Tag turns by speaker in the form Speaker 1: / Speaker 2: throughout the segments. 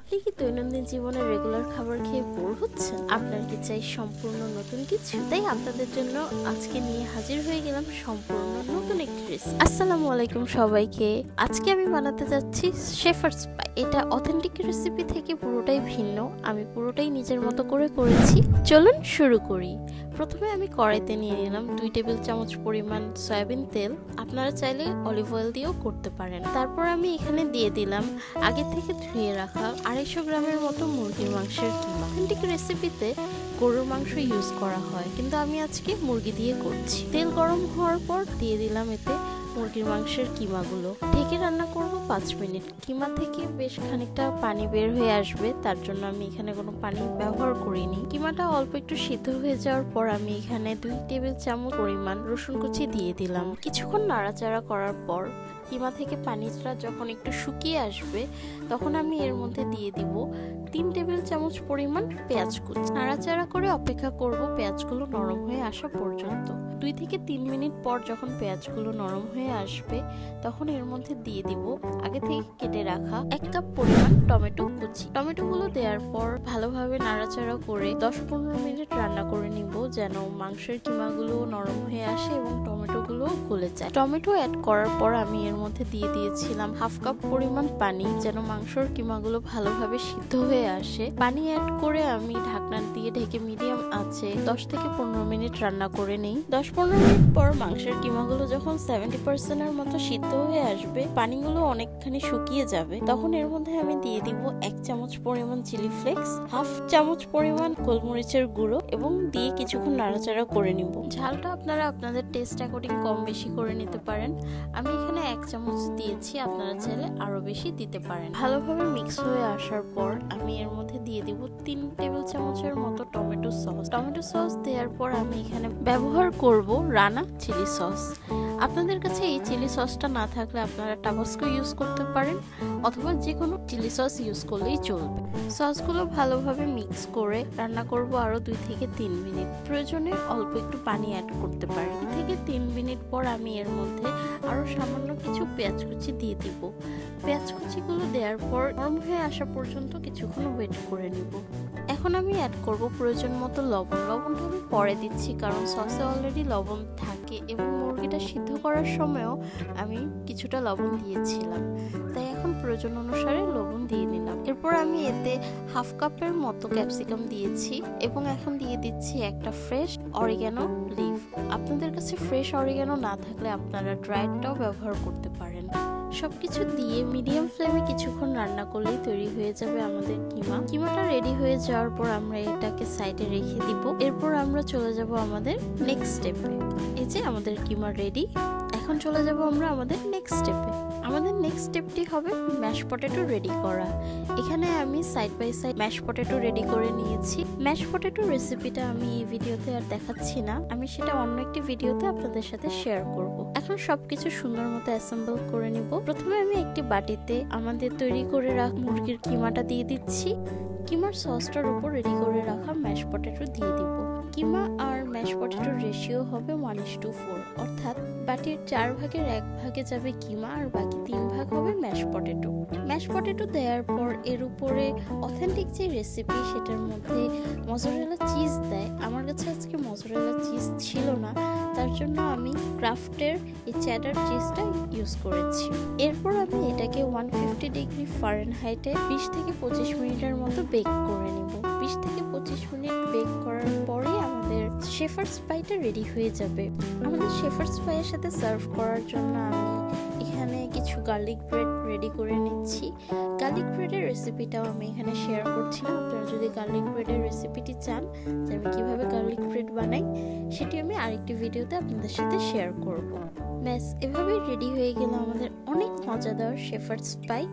Speaker 1: আপনি কি দৈনন্দিন জীবনে রেগুলার খাবার খেয়ে বোর হচ্ছেন? আপনার কি চাই সম্পূর্ণ নতুন কিছু? তাই আপনাদের জন্য আজকে নিয়ে হাজির হয়ে গেলাম সম্পূর্ণ নতুন একটি রেসিপি। আসসালামু আলাইকুম সবাইকে। আজকে আমি বানাতে যাচ্ছি শেফার্ডস পাই। এটা অথেন্টিক রেসিপি থেকে পুরোটাই ভিন্ন। আমি পুরোটাই নিজের মতো করে করেছি। চলুন শুরু করি। প্রথমে আমি কড়াইতে নিয়ে নিলাম 2 টেবিল চামচ পরিমাণ সয়াবিন তেল। আপনারা চাইলে অলিভ অয়েল দিয়েও করতে পারেন। তারপর আমি এখানে দিয়ে দিলাম আগে থেকে ধুয়ে রাখা 250 গ্রামের মতো মুরগির মাংসের কিমা। অথেন্টিক রেসিপিতে গরুর মাংস ইউজ করা হয়, কিন্তু আমি আজকে মুরগি দিয়ে করছি। তেল গরম হওয়ার পর দিয়ে দিলাম এতে মুরগির মাংসের কিমাগুলো। ঢেকে রান্না করব 5 মিনিট। কিমা থেকে বেশ খানিকটা পানি বের হয়ে আসবে, তার জন্য আমি এখানে কোনো পানি ব্যবহার করিনি। কিমাটা অল্প একটু সিদ্ধ হয়ে যাওয়ার পর আমি এখানে 2 টেবিল চামচ পরিমাণ রসুন কুচি দিয়ে দিলাম। কিছুক্ষণ নাড়াচাড়া করার পর কিমা থেকে পানিটা যখন একটু শুকিয়ে আসবে তখন আমি এর মধ্যে দিয়ে দিব 3 টেবিল চামচ পরিমাণ পেঁয়াজ কুচি। নাড়াচাড়া করে অপেক্ষা করব পেঁয়াজগুলো নরম হয়ে আসা পর্যন্ত। 2 থেকে 3 মিনিট পর যখন পেঁয়াজগুলো নরম হয়ে আসবে তখন এর মধ্যে দিয়ে দিব আগে থেকে কেটে রাখা 1 কাপ পরিমাণ টমেটো কুচি। টমেটোগুলো দেওয়ার পর ভালোভাবে নাড়াচাড়া করে 10-15 মিনিট রান্না করে নিব, যেন মাংসের কিমাগুলো নরম হয়ে আসে এবং টমেটোগুলো গলে যায়। টমেটো অ্যাড করার পর আমি এর মধ্যে দিয়ে দিয়েছিলাম 1/2 কাপ পরিমাণ পানি, যেন মাংসর কিমাগুলো ভালোভাবে সিদ্ধ হয়ে আসে। পানি অ্যাড করে আমি ঢাকনা দিয়ে ঢেকে মিডিয়াম আঁচে 10 থেকে 15 মিনিট রান্না করে নিই। 10-15 মিনিট পর মাংসের কিমাগুলো যখন 70% এর মতো সিদ্ধ হয়ে আসবে, পানিগুলো অনেকখানি শুকিয়ে যাবে, তখন এর মধ্যে আমি দিয়ে দিব 1 চামচ পরিমাণ চিলি ফ্লেক্স, 1/2 চামচ পরিমাণ গোলমরিচের গুঁড়ো এবং দিয়ে কিছুক্ষণ নাড়াচাড়া করে নিব। ঝালটা আপনারা আপনাদের টেস্ট অ্যাকর্ডিং কম বেশি করে নিতে পারেন। আমি এখানে 1 চামচ দিয়েছি, আপনারা চাইলে আরো বেশি দিতে পারেন। ভালোভাবে মিক্স হয়ে আসার পর আমি এর মধ্যে দিয়ে দিব 3 টেবিল চামচের মতো টমেটো সস। টমেটো সস দেওয়ার পর আমি এখানে ব্যবহার করব রানা চিলি সস। আপনাদের কাছে এই চিলি সসটা না থাকলে আপনারা টাবাস্কো ইউজ করতে পারেন, অথবা যে কোনো চিলি সস ইউজ করলেই চলবে। সসগুলো ভালোভাবে মিক্স করে রান্না করব আরো 2 থেকে 3 মিনিট। প্রয়োজনে অল্প একটু পানি অ্যাড করতে পারি। 2 থেকে 3 মিনিট পর আমি এর মধ্যে আরো সামান্য কিছু পেঁয়াজ কুচি দিয়ে দিব। পেঁয়াজ কুচিগুলো দেওয়ার পর নরম হয়ে আসা পর্যন্ত কিছুক্ষণ ওয়েট করে নিব। এখন আমি অ্যাড করব প্রয়োজন মতো লবণ। লবণটা আমি পরে দিচ্ছি, কারণ সসে অলরেডি লবণ থাকে এবং মুরগিটা সিদ্ধ করার সময়ও আমি কিছুটা লবণ দিয়েছিলাম, তাই এখন প্রয়োজন অনুসারে লবণ দিয়ে নিলাম। এরপর আমি এতে 1/2 কাপের মতো ক্যাপসিকাম দিয়েছি এবং এখন দিয়ে দিচ্ছি একটা ফ্রেশ অরিগ্যানো লিফ। আপনাদের কাছে ফ্রেশ অরিগ্যানো না থাকলে আপনারা ড্রাইডটাও ব্যবহার করতে পারেন। সবকিছু দিয়ে মিডিয়াম ফ্লেমে কিছুক্ষণ রান্না করলেই তৈরি হয়ে যাবে আমাদের কিমা। কিমাটা রেডি হয়ে যাওয়ার পর আমরা এটাকে সাইডে রেখে দিব। এরপর আমরা চলে যাব আমাদের নেক্সট স্টেপে। এই যে আমাদের কিমা রেডি। এখন চলে যাব আমরা আমাদের নেক্সট স্টেপে। আমাদের নেক্সট স্টেপটি হবে ম্যাশ পটেটো রেডি করা। এখানে আমি side by side mash potato ready করে নিয়েছি। ম্যাশ পটেটো রেসিপিটা আমি এই ভিডিওতে আর দেখাচ্ছি না, আমি সেটা অন্য একটি ভিডিওতে আপনাদের সাথে শেয়ার করব। এখন সবকিছু সুন্দর মতো অ্যাসেম্বল করে নিব। প্রথমে আমি একটি বাটিতে আমাদের তৈরি করে রাখা মুরগির কিমাটা দিয়ে দিচ্ছি। কিমার সসটার উপর রেডি করে রাখা ম্যাশ পটেটো দিয়ে দিব। কিমা আর ম্যাশ পটেটোর রেশিও হবে 1:4, অর্থাৎ বাটির 4 ভাগের 1 ভাগে যাবে কিমা আর বাকি 3 ভাগ হবে ম্যাশ পটেটো। ম্যাশ পটেটো দেওয়ার পর এর উপরে অথেন্টিক যে রেসিপি সেটার মধ্যে মজরেলা চিজ দেয়। আমার কাছে আজকে মজরেলা চিজ ছিল না, তার জন্য আমি ক্রাফটের এই চেডার চিজটা ইউজ করেছি। এরপর আমি এটাকে 150 ডিগ্রি ফারেনহাইটে 20 থেকে 25 মিনিটের মতো বেক করে নিব। 20 থেকে 25 মিনিট বেক করার পরে আমাদের শেফার্ডস পাইটা রেডি হয়ে যাবে। আমাদের শেফার্ডস পাইয়ের সাথে সার্ভ করার জন্য আমি এখানে কিছু গার্লিক ব্রেড রেডি করে নিচ্ছি। গার্লিক ব্রেডের রেসিপিটাও আমি এখানে শেয়ার করছি না। আপনারা যদি গার্লিক ব্রেডের রেসিপিটি চান যে আমি কিভাবে গার্লিক ব্রেড বানাই, সেটি আমি আরেকটি ভিডিওতে আপনাদের সাথে শেয়ার করব। ব্যাস, এভাবেই রেডি হয়ে গেল আমাদের অনেক মজাদার শেফার্ডস পাই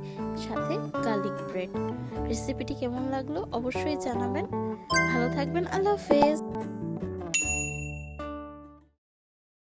Speaker 1: সাথে গার্লিক ব্রেড। রেসিপিটি কেমন লাগলো অবশ্যই জানাবেন। ভালো থাকবেন, আল্লাহ হাফেজ।